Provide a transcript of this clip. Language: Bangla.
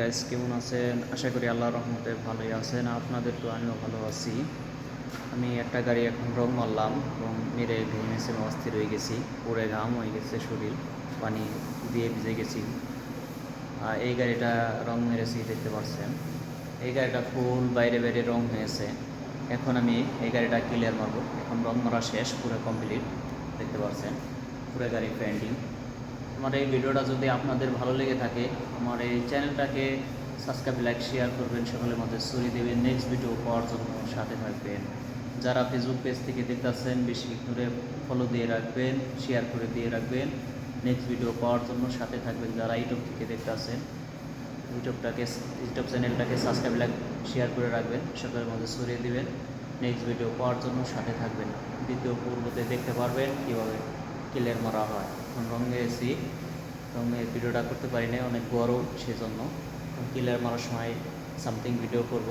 গাইস কেমন আছেন? আশা করি আল্লাহর রহমতে ভালোই আছেন। আপনাদের তো আমিও ভালো আছি। আমি একটা গাড়ি এখন রং মারলাম, রং মেরে ঘেমেছে অস্থির হয়ে গেছি, পুরে ঘাম হয়ে গেছে শরীর, পানি দিয়ে ভিজে গেছি। এই গাড়িটা রং মেরেছি দেখতে পাচ্ছেন। এই গাড়িটা ফুল বাইরে বাইরে রং হয়েছে। এখন আমি এই গাড়িটা ক্লিয়ার মারবো। এখন রং মারা শেষ, পুরো কমপ্লিট দেখতে পাচ্ছেন, পুরো গাড়ি পেন্টিং। আমার এই ভিডিওটা যদি আপনাদের ভালো লেগে থাকে, আমার এই চ্যানেলটাকে সাবস্ক্রাইব, লাইক, শেয়ার করবেন, সকলের মধ্যে ছড়িয়ে দেবেন। নেক্সট ভিডিও পাওয়ার জন্য সাথে থাকবেন। যারা ফেসবুক পেজ থেকে দেখতেছেন বেশি করে ফলো দিয়ে রাখবেন, শেয়ার করে দিয়ে রাখবেন। নেক্সট ভিডিও পাওয়ার জন্য সাথে থাকবেন। যারা ইউটিউব থেকে দেখতেছেন ইউটিউব চ্যানেলটাকে সাবস্ক্রাইব, লাইক, শেয়ার করে রাখবেন, সকলের মধ্যে ছড়িয়ে দেবেন। নেক্সট ভিডিও পাওয়ার জন্য সাথে থাকবেন। দ্বিতীয় পূর্বতে দেখতে পারবেন কীভাবে ক্লিয়ার মারা হয়। এখন রঙে এসি, রঙের ভিডিওটা করতে পারি না, অনেক গরম, সেজন্য ক্লিয়ার মারার সময় সামথিং ভিডিও করব।